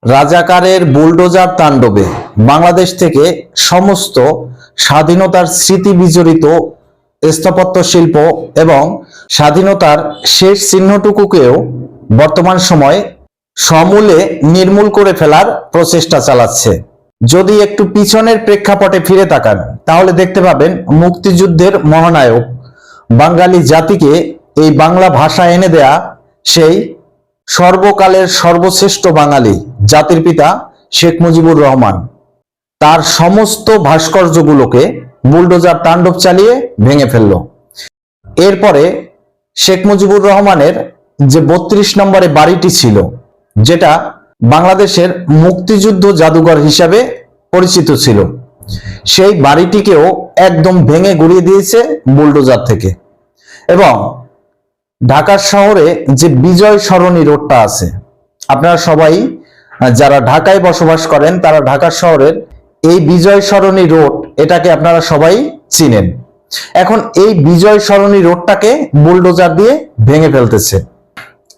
রাজাকারের বুলডোজার তাণ্ডবে বাংলাদেশ থেকে সমস্ত স্বাধীনতার স্মৃতি বিজড়িত স্থাপত্য শিল্প এবং স্বাধীনতার শেষ চিহ্নটুকুকেও বর্তমান সময়ে সমূলে নির্মূল করে ফেলার প্রচেষ্টা চালাচ্ছে। যদি একটু পিছনের প্রেক্ষাপটে ফিরে তাকান তাহলে দেখতে পাবেন মুক্তিযুদ্ধের মহানায়ক বাঙালি জাতিকে এই বাংলা ভাষা এনে দেয়া সেই সর্বকালের সর্বশ্রেষ্ঠ বাঙালি জাতির পিতা শেখ মুজিবুর রহমান তার সমস্ত ভাস্কর্যগুলোকে বুলডোজার তাণ্ডব চালিয়ে ভেঙে ফেলল। এরপরে শেখ মুজিবুর রহমানের যে 32 নম্বরে বাড়িটি ছিল, যেটা বাংলাদেশের মুক্তিযুদ্ধ জাদুঘর হিসাবে পরিচিত ছিল, সেই বাড়িটিকেও একদম ভেঙে গুড়িয়ে দিয়েছে বুলডোজার থেকে। এবং ঢাকা শহরে যে বিজয় সরণি রোডটা আছে, আপনারা সবাই যারা ঢাকায় বসবাস করেন তারা ঢাকা শহরের এই বিজয় সরণি রোড এটাকে আপনারা সবাই চিনেন। এখন এই বিজয় সরণি রোডটাকে বুলডোজার দিয়ে ভেঙে ফেলতেছে।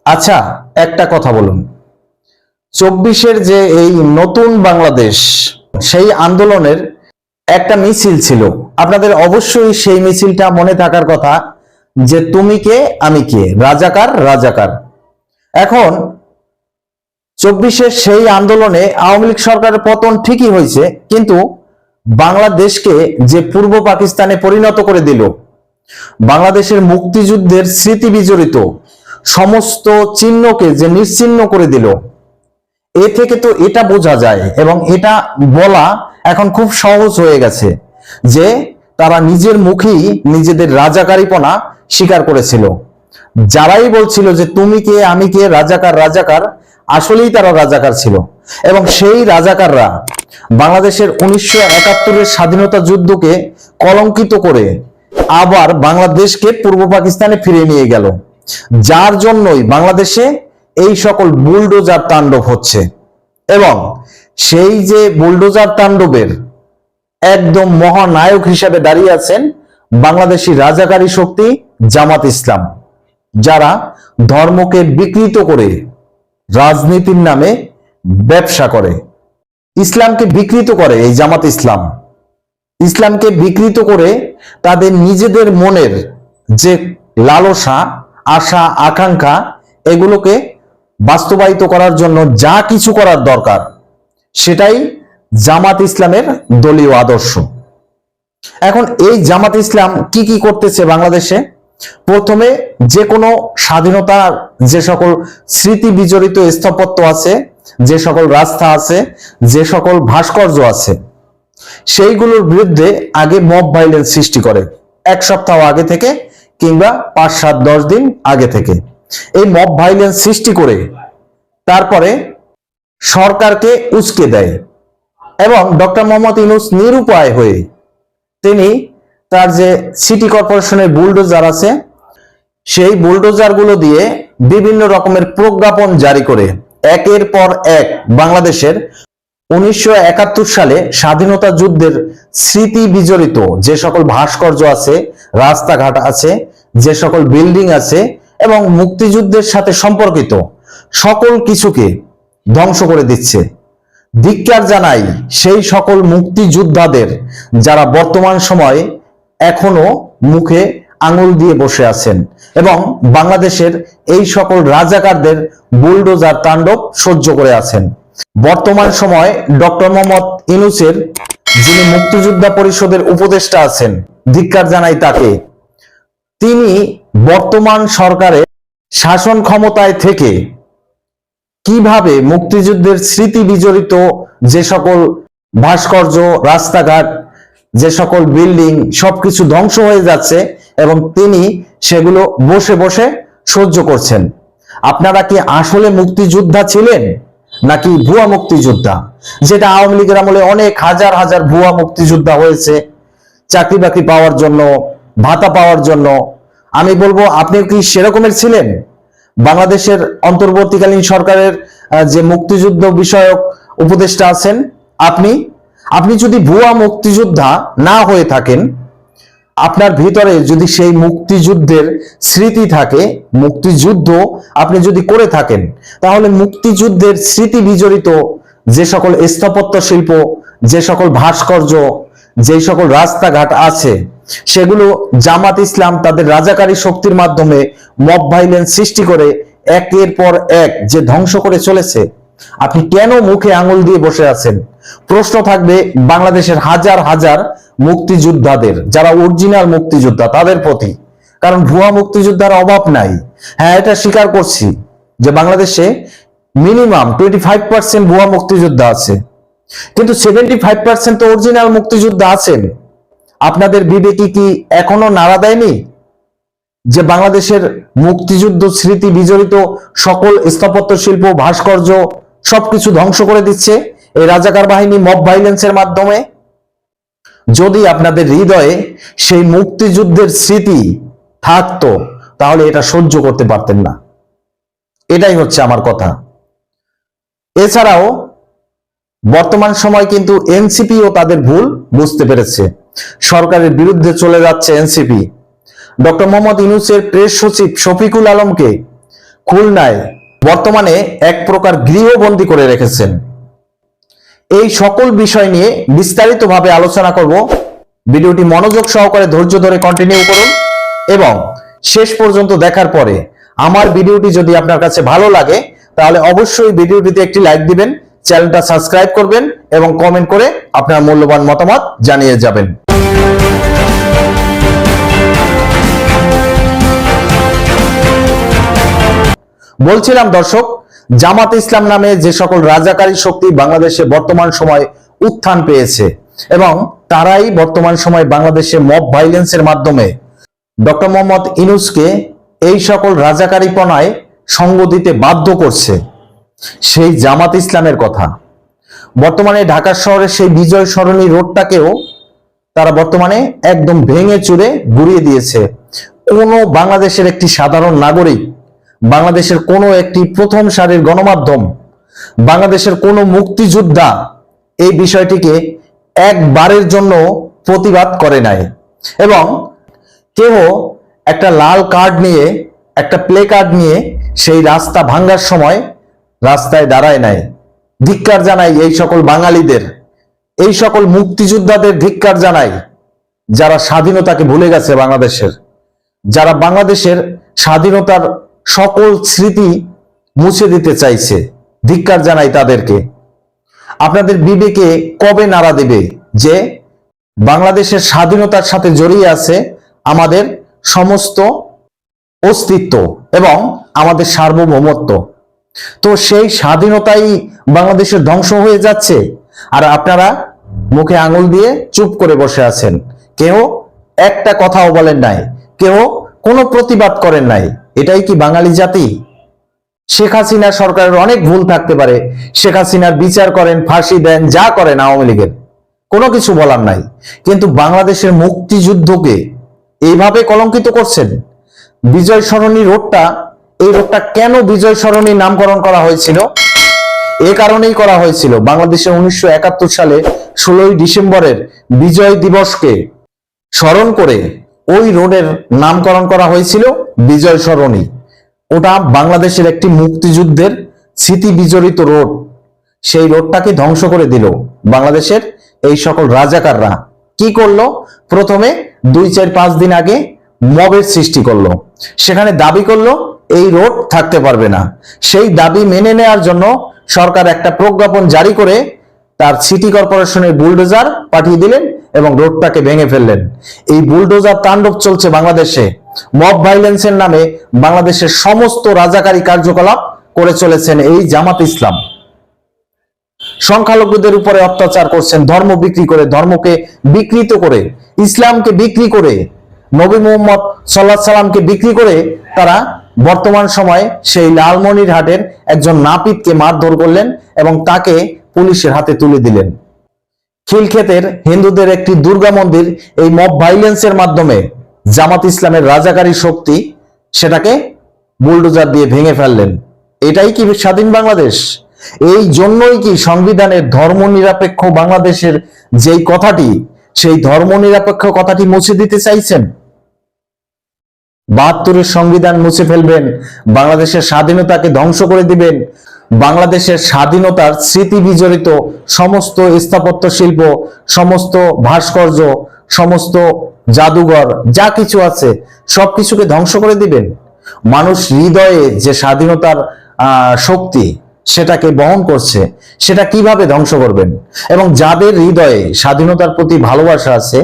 আচ্ছা, একটা কথা বলুন, 24-এর যে এই নতুন বাংলাদেশ সেই আন্দোলনের একটা মিছিল ছিল, আপনাদের অবশ্যই সেই মিছিলটা মনে থাকার কথা যে তুমি কে আমি কে, রাজাকার রাজাকার। এখন 24-এর সেই আন্দোলনে আওয়ামী লীগ সরকারের পতন ঠিকই হয়েছে, কিন্তু বাংলাদেশকে যে পূর্ব পাকিস্তানে পরিণত করে দিল, বাংলাদেশের মুক্তিযুদ্ধের স্মৃতি বিজড়িত সমস্ত চিহ্নকে যে নিশ্চিহ্ন করে দিল, এ থেকে তো এটা বোঝা যায় এবং এটা বলা এখন খুব সহজ হয়ে গেছে যে তারা নিজের মুখেই নিজেদের রাজাকারিপনা স্বীকার করেছিল। যারাই বলছিল যে তুমি কে আমি কে, রাজাকার রাজাকার, আসলেই তারা রাজাকার ছিল। এবং সেই রাজাকাররা বাংলাদেশের 1971-এর স্বাধীনতা যুদ্ধকে কলঙ্কিত করে আবার বাংলাদেশকে পূর্ব পাকিস্তানে ফিরিয়ে নিয়ে গেল, যার জন্যই বাংলাদেশে এই সকল বুলডোজার তাণ্ডব হচ্ছে। এবং সেই যে বুলডোজার তাণ্ডবের একদম মহানায়ক হিসেবে দাঁড়িয়ে আছেন বাংলাদেশি রাজাকারী শক্তি জামাত ইসলাম, যারা ধর্মকে বিকৃত করে রাজনীতির নামে ব্যবসা করে, ইসলামকে বিকৃত করে। এই জামাত ইসলাম ইসলামকে বিকৃত করে তাদের নিজেদের মনের যে লালসা, আশা, আকাঙ্ক্ষা, এগুলোকে বাস্তবায়িত করার জন্য যা কিছু করার দরকার সেটাই জামাত ইসলামের দলীয় আদর্শ। এখন এই জামাত ইসলাম কি কি করতেছে বাংলাদেশে? প্রথমে যে কোনো স্বাধীনতার যে সকল স্মৃতি বিজড়িত স্থাপত্য আছে, যে সকল রাস্তা আছে, যে সকল ভাস্কর্য আছে, সেইগুলোর বিরুদ্ধে আগে মব ভাইলেন্স সৃষ্টি করে, এক সপ্তাহ আগে থেকে কিংবা 5, 7, 10 দিন আগে থেকে এই মব ভাইলেন্স সৃষ্টি করে তারপরে সরকারকে উস্কে দেয়। এবং ডক্টর মোহাম্মদ ইউনূস নিরুপায় হয়ে তিনি তার যে সিটি কর্পোরেশনের বুলডোজার আছে, সেই বুলডোজার গুলো দিয়ে বিভিন্ন রকমের প্রজ্ঞাপন জারি করে একের পর এক বাংলাদেশের 1971 সালে স্বাধীনতা যুদ্ধের স্মৃতি বিজড়িত যে সকল ভাস্কর্য আছে, রাস্তাঘাট আছে, যে সকল বিল্ডিং আছে এবং মুক্তিযুদ্ধের সাথে সম্পর্কিত সকল কিছুকে ধ্বংস করে দিচ্ছে। ধিক্কার জানাই সেই সকল মুক্তিযোদ্ধাদের যারা বর্তমান সময়ে এখনো মুখে আঙুল দিয়ে বসে আছেন এবং বাংলাদেশের এই সকল রাজাকারদের বুলডোজার তাণ্ডব সহ্য করে আছেন। বর্তমান সময় ডক্টর মোহাম্মদ ইউনূসের যিনি মুক্তিযোদ্ধা পরিষদের উপদেষ্টা আছেন, ধিক্কার জানাই তাকে। তিনি বর্তমান সরকারের শাসন ক্ষমতায় থেকে কিভাবে মুক্তিযুদ্ধের স্মৃতি বিজড়িত যে সকল ভাস্কর্য, রাস্তাঘাট, যে সকল বিল্ডিং সবকিছু ধ্বংস হয়ে যাচ্ছে এবং তিনি সেগুলো বসে বসে সহ্য করছেন। আপনারা কি আসলে মুক্তিযোদ্ধা ছিলেন নাকি ভুয়া মুক্তিযোদ্ধা? যেটা আওয়ামী লীগের আমলে অনেক হাজার হাজার ভুয়া মুক্তিযোদ্ধা হয়েছে চাকরি বাকরি পাওয়ার জন্য, ভাতা পাওয়ার জন্য। আমি বলবো আপনি কি সেরকমের ছিলেন? বাংলাদেশের অন্তর্বর্তীকালীন সরকারের যে মুক্তিযুদ্ধ বিষয়ক উপদেষ্টা আছেন, আপনি যদি ভুয়া মুক্তিযোদ্ধা না হয়ে থাকেন, আপনার ভিতরে যদি সেই মুক্তিযুদ্ধের স্মৃতি থাকে, মুক্তিযুদ্ধ আপনি যদি করে থাকেন, তাহলে মুক্তিযুদ্ধের স্মৃতি বিজড়িত যে সকল স্থাপত্য শিল্প, যে সকল ভাস্কর্য, যে সকল রাস্তাঘাট আছে, সেগুলো জামাত ইসলাম তাদের রাজাকারী শক্তির মাধ্যমে মব ভাইলেন্স সৃষ্টি করে একের পর এক যে ধ্বংস করে চলেছে, আপনি কেন মুখে আঙুল দিয়ে বসে আছেন? প্রশ্ন থাকবে বাংলাদেশের হাজার হাজার মুক্তিযোদ্ধাদের, যারা অরিজিনাল মুক্তিযোদ্ধা, তাদের প্রতি। কারণ ভুয়া মুক্তিযোদ্ধার অভাব নাই। হ্যাঁ, এটা স্বীকার করছি যে বাংলাদেশে মিনিমাম 25% ভুয়া মুক্তিযোদ্ধা আছে, কিন্তু 75% তো অরিজিনাল মুক্তিযোদ্ধা আছেন। আপনাদের বিবেকে কি এখনো নাড়া দেয়নি যে বাংলাদেশের মুক্তিযুদ্ধ স্মৃতি বিজড়িত সকল স্থাপত্য শিল্প, ভাস্কর্য সবকিছু ধ্বংস করে দিচ্ছে এই রাজাকার বাহিনী মব ভাইলেন্সের মাধ্যমে? যদি আপনাদের হৃদয়ে সেই মুক্তিযুদ্ধের স্মৃতি থাকতো, তাহলে এটা সহ্য করতে পারতেন না। এটাই হচ্ছে আমার কথা। এছাড়াও বর্তমান সময় কিন্তু এনসিপিও তাদের ভুল বুঝতে পেরেছে, সরকারের বিরুদ্ধে চলে যাচ্ছে এনসিপি। ডক্টর মোহাম্মদ ইউনূসের প্রেস সচিব শফিকুল আলমকে খুলনায় বর্তমানে এক প্রকার গৃহবন্দী করে রেখেছেন। এই সকল বিষয় নিয়ে বিস্তারিতভাবে আলোচনা করব। ভিডিওটি মনোযোগ সহকারে ধৈর্য ধরে কন্টিনিউ করুন এবং শেষ পর্যন্ত দেখার পরে আমার ভিডিওটি যদি আপনার কাছে ভালো লাগে, তাহলে অবশ্যই ভিডিওটিতে একটি লাইক দিবেন, চ্যানেলটা সাবস্ক্রাইব করবেন এবং কমেন্ট করে আপনার মূল্যবান মতামত জানিয়ে যাবেন। বলছিলাম দর্শক, জামাত ইসলাম নামে যে সকল রাজাকারী শক্তি বাংলাদেশে বর্তমান সময় উত্থান পেয়েছে এবং তারাই বর্তমান সময় বাংলাদেশে মব ভাইলেন্সের মাধ্যমে ডক্টর মোহাম্মদ ইউনূসকে এই সকল রাজাকারীপনায় সঙ্গ দিতে বাধ্য করছে, সেই জামাত ইসলামের কথা। বর্তমানে ঢাকা শহরের সেই বিজয় সরণি রোডটাকেও তারা বর্তমানে একদম ভেঙে চুরে গুড়িয়ে দিয়েছে। কোনো বাংলাদেশের একটি সাধারণ নাগরিক, বাংলাদেশের কোনো একটি প্রথম সারির গণমাধ্যম, বাংলাদেশের কোনো মুক্তিযোদ্ধা এই বিষয়টিকে একবারের জন্য প্রতিবাদ করে নাই এবং কেউ একটা লাল কার্ড নিয়ে, একটা প্লে কার্ড নিয়ে সেই রাস্তা ভাঙার সময় রাস্তায় দাঁড়ায় নাই। ধিক্কার জানাই এই সকল বাঙালিদের, এই সকল মুক্তিযোদ্ধাদের ধিক্কার জানাই যারা স্বাধীনতাকে ভুলে গেছে বাংলাদেশের, যারা বাংলাদেশের স্বাধীনতার সকল স্মৃতি মুছে দিতে চাইছে। ধিক্কার জানাই তাদেরকে। আপনাদের বিবেকে কবে নাড়া দেবে যে বাংলাদেশের স্বাধীনতার সাথে জড়িয়ে আছে আমাদের সমস্ত অস্তিত্ব এবং আমাদের সার্বভৌমত্ব? তো সেই স্বাধীনতাই বাংলাদেশের ধ্বংস হয়ে যাচ্ছে, আর আপনারা মুখে আঙুল দিয়ে চুপ করে বসে আছেন। কেউ একটা কথাও বলেন নাই, কেউ কোনো প্রতিবাদ করেন নাই। এটাই কি বাঙালি জাতি? শেখ হাসিনা সরকারের অনেক ভুল থাকতে পারে, শেখ হাসিনার বিচার করেন, ফাঁসি দেন, যা করেন আওয়ামী লীগের, কোনো কিছু বলার নাই, কিন্তু বাংলাদেশের মুক্তিযুদ্ধকে এইভাবে কলঙ্কিত করছেন। বিজয় সরণি রোডটা, এই রোডটা কেন বিজয় সরণি নামকরণ করা হয়েছিল? এ কারণেই করা হয়েছিল, বাংলাদেশে 1971 সালে 16ই ডিসেম্বরের বিজয় দিবসকে স্মরণ করে ওই রোডের নামকরণ করা হয়েছিল বিজয় সরণি। ওটা বাংলাদেশের একটি মুক্তিযুদ্ধের স্মৃতি বিজড়িত রোড। সেই রোডটাকে ধ্বংস করে দিল বাংলাদেশের এই সকল রাজাকাররা। কি করলো? প্রথমে 2-4-5 দিন আগে মবের সৃষ্টি করলো, সেখানে দাবি করলো এই রোড থাকতে পারবে না। সেই দাবি মেনে নেওয়ার জন্য সরকার একটা প্রজ্ঞাপন জারি করে তার সিটি কর্পোরেশনের বুলডোজার পাঠিয়ে দিলেন এবং রোডটাকে ভেঙে ফেললেন। এই বুলডোজার তাণ্ডব চলছে বাংলাদেশে। মব ভাইলেন্সের নামে বাংলাদেশের সমস্ত রাজাকারী কার্যকলাপ করে চলেছেন এই জামাত ইসলাম। সংখ্যালঘুদের উপরে অত্যাচার করছেন, ধর্ম বিক্রি করে, ধর্মকে বিকৃত করে, ইসলামকে বিক্রি করে, নবী মুহাম্মদ সাল্লাল্লাহু আলাইহি সাল্লামকে বিক্রি করে তারা বর্তমান সময়ে সেই লালমনিরহাটের একজন নাপিতকে মারধর করলেন এবং তাকে পুলিশের হাতে তুলে দিলেন। খিলক্ষেতের হিন্দুদের একটি দুর্গা মন্দির এই মব ভাইলেন্সের মাধ্যমে জামাত ইসলামের রাজাকারী শক্তি সেটাকে বুলডোজার দিয়ে ভেঙে ফেললেন। এটাই কি স্বাধীন বাংলাদেশ? এই জন্যই কি সংবিধানের ধর্মনিরপেক্ষ বাংলাদেশের যেই কথাটি, সেই ধর্মনিরপেক্ষ কথাটি মুছে দিতে চাইছেন? ৭২-এর সংবিধান মুছে ফেলবেন, বাংলাদেশের স্বাধীনতাকে ধ্বংস করে দিবেন, বাংলাদেশের স্বাধীনতার স্মৃতি বিজড়িত সমস্ত স্থাপত্য শিল্প, সমস্ত ভাস্কর্য, সমস্ত জাদুঘর যা কিছু আছে সবকিছুকে ধ্বংস করে দিবেন। মানুষ হৃদয়ে যে স্বাধীনতার শক্তি সেটাকে বহন করছে, সেটা কিভাবে ধ্বংস করবেন? এবং যাদের হৃদয়ে স্বাধীনতার প্রতি ভালোবাসা আছে,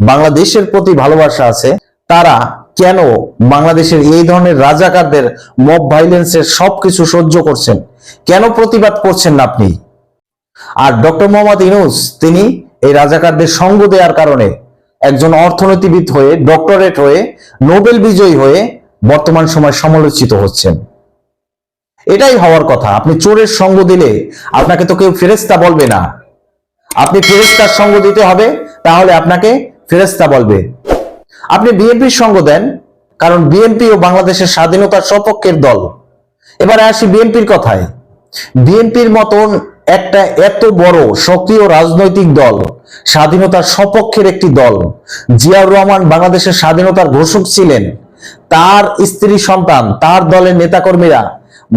বাংলাদেশের প্রতি ভালোবাসা আছে, তারা কেন বাংলাদেশের এই ধরনের রাজাকারদের মব ভাইলেন্সের সবকিছু সহ্য করছেন? কেন প্রতিবাদ করছেন না আপনি? আর ডক্টর মোহাম্মদ ইউনূস তিনি এই রাজাকারদের সঙ্গ দেওয়ার কারণে একজন অর্থনীতিবিদ হয়ে, ডক্টরেট হয়ে, নোবেল বিজয়ী হয়ে বর্তমান সময় সমালোচিত হচ্ছেন। এটাই হওয়ার কথা। আপনি চোরের সঙ্গ দিলে আপনাকে তো কেউ ফেরেশতা বলবে না, আপনি ফেরেশতার সঙ্গ দিতে হবে, তাহলে আপনাকে ফেরেশতা বলবে। আপনি বিএনপির সঙ্গ দেন, কারণ বিএনপি ও বাংলাদেশের স্বাধীনতার সপক্ষের দল। এবারে আসি বিএনপির কথায়। বিএনপির মতন একটা এত বড় সক্রিয় রাজনৈতিক দল, স্বাধীনতার সপক্ষের একটি দল, জিয়াউর রহমান বাংলাদেশের স্বাধীনতার ঘোষক ছিলেন, তার স্ত্রী সন্তান, তার দলের নেতাকর্মীরা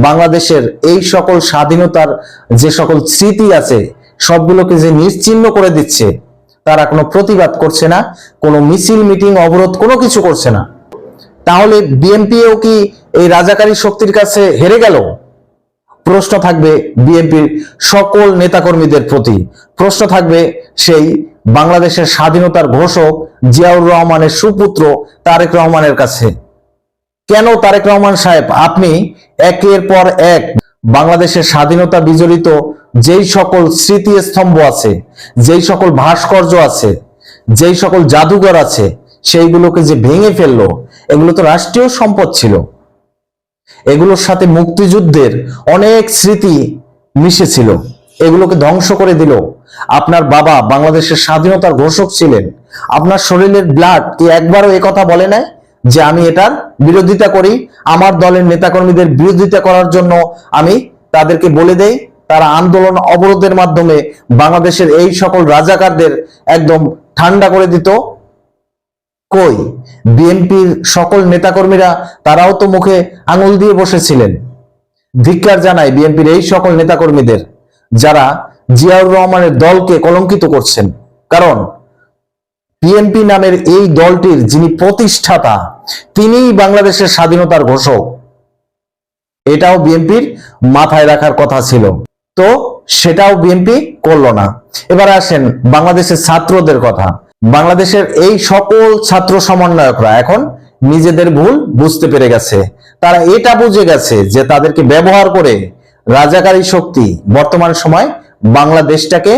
বাংলাদেশের এই সকল স্বাধীনতার যে সকল স্মৃতি আছে সবগুলোকে যে নিশ্চিহ্ন করে দিচ্ছে, তারা কোনো প্রতিবাদ করছে না, কোনো মিছিল মিটিং অবরোধ কোনো কিছু করছে না। তাহলে বিএনপিও কি এই রাজাকারী শক্তির কাছে হেরে গেল? প্রশ্ন থাকবে বিএনপির সকল নেতাকর্মীদের প্রতি, প্রশ্ন থাকবে সেই বাংলাদেশের স্বাধীনতার ঘোষক জিয়াউর রহমানের সুপুত্র তারেক রহমানের কাছে। কেন তারেক রহমান সাহেব আপনি একের পর এক বাংলাদেশের স্বাধীনতা বিজড়িত যেই সকল স্মৃতিস্তম্ভ আছে, যেই সকল ভাস্কর্য আছে, যেই সকল জাদুঘর আছে, সেইগুলোকে যে ভেঙে ফেললো? এগুলো তো রাষ্ট্রীয় সম্পদ ছিল, এগুলোর সাথে মুক্তিযুদ্ধের অনেক স্মৃতি মিশেছিল, এগুলোকে ধ্বংস করে দিল। আপনার বাবা বাংলাদেশের স্বাধীনতার ঘোষক ছিলেন, আপনার শরীরের ব্লাড কি একবারও কথা বলে নাই যে আমি এটার বিরোধিতা করি? আমার দলের নেতাকর্মীদের বিরোধিতা করার জন্য আমি তাদেরকে বলে দেই, তারা আন্দোলন অবরোধের মাধ্যমে বাংলাদেশের এই সকল রাজাকারদের একদম ঠান্ডা করে দিত। কই, বিএনপির সকল নেতাকর্মীরা তারাও তো মুখে আঙুল দিয়ে বসেছিলেন। ধিক্কার জানাই বিএনপির এই সকল নেতাকর্মীদের যারা জিয়াউর রহমানের দলকে কলঙ্কিত করছেন, কারণ বিএনপি নামের এই দলটির যিনি প্রতিষ্ঠাতা তিনিই বাংলাদেশের স্বাধীনতার ঘোষক। এটাও বিএনপির মাথায় রাখার কথা ছিল, তো সেটাও বিএনপি করলো না। এবার আসেন বাংলাদেশের ছাত্রদের কথা। বাংলাদেশের এই সকল ছাত্র সমন্বয়করা এখন নিজেদের ভুল বুঝতে পেরে গেছে। তারা এটা বুঝে গেছে যে তাদেরকে ব্যবহার করে রাজাকারী শক্তি বর্তমান সময় বাংলাদেশটাকে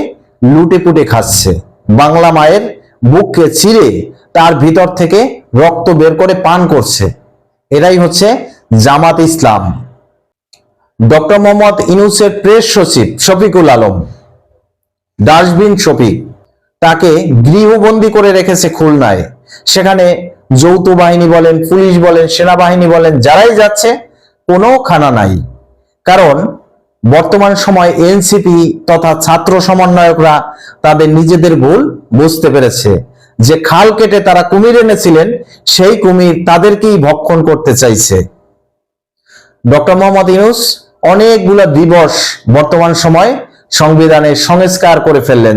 লুটে পুটে খাচ্ছে। বাংলা মায়ের বুককে চিরে তার ভিতর থেকে রক্ত বের করে পান করছে। এরাই হচ্ছে জামাত ইসলাম। ডক্টর মোহাম্মদ ইউনূসের প্রেস সচিব শফিকুল আলম, ডাস্টবিন শফিক, তাকে গৃহবন্দী করে রেখেছে খুলনায়। সেখানে যৌথ বাহিনী বলেন, পুলিশ বলেন, সেনাবাহিনী বলেন, যারাই যাচ্ছে কোনো খানা নাই। কারণ বর্তমান সময় এনসিপি তথা ছাত্র সমন্বয়করা তাদের নিজেদের ভুল বুঝতে পেরেছে। যে খাল কেটে তারা কুমির এনেছিলেন, সেই কুমির তাদেরকেই ভক্ষণ করতে চাইছে। ডক্টর মোহাম্মদ ইউনূস অনেকগুলা দিবস বর্তমান সময় সংবিধানে সংস্কার করে ফেললেন।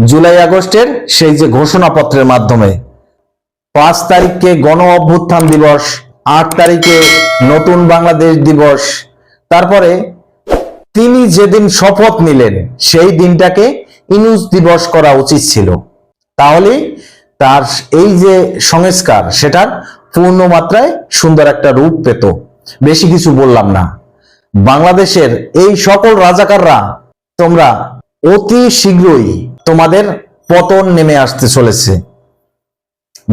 জুলাই আগস্টের সেই যে ঘোষণাপত্রের মাধ্যমে 5 তারিখকে গণ অভ্যুত্থান দিবস, 8 তারিখে নতুন বাংলাদেশ দিবস, তারপরে তিনি যেদিন শপথ নিলেন সেই দিনটাকে ইউনূস দিবস করা উচিত ছিল। তাহলে তার এই যে সংস্কার সেটার পূর্ণ মাত্রায় সুন্দর একটা রূপ পেত। বেশি কিছু বললাম না। বাংলাদেশের এই সকল রাজাকাররা তোমরা অতি শীঘ্রই তোমাদের পতন নেমে আসতে চলেছে।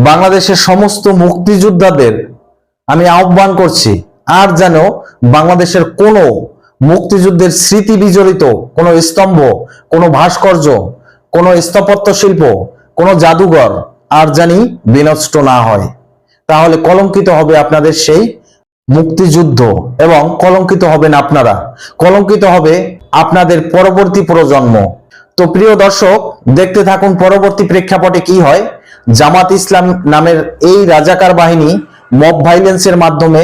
বাংলাদেশের সমস্ত মুক্তিযোদ্ধাদের আমি আহ্বান করছি, আর যেন বাংলাদেশের কোনো মুক্তিযুদ্ধের স্মৃতি বিজড়িত কোনো স্তম্ভ, কোনো ভাস্কর্য, কোনো স্থাপত্য শিল্প, কোনো জাদুঘর আর জানি বিনষ্ট না হয়। তাহলে কলঙ্কিত হবে আপনাদের সেই মুক্তিযুদ্ধ, এবং কলঙ্কিত হবেন আপনারা, কলঙ্কিত হবে আপনাদের পরবর্তী প্রজন্ম। তো প্রিয় দর্শক, দেখতে থাকুন পরবর্তী প্রেক্ষাপটে কি হয়। জামাত ইসলাম নামের এই রাজাকার বাহিনী মব ভাইলেন্সের মাধ্যমে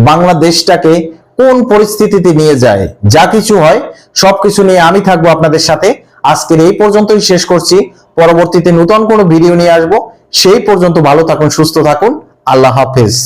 বাংলাদেশটাকে কোন পরিস্থিতিতে নিয়ে যায়, যা কিছু হয় সবকিছু নিয়ে আমি থাকবো আপনাদের সাথে। আজকের এই পর্যন্তই শেষ করছি, পরবর্তীতে নতুন কোনো ভিডিও নিয়ে আসবো। সেই পর্যন্ত ভালো থাকুন, সুস্থ থাকুন, আল্লাহ হাফেজ।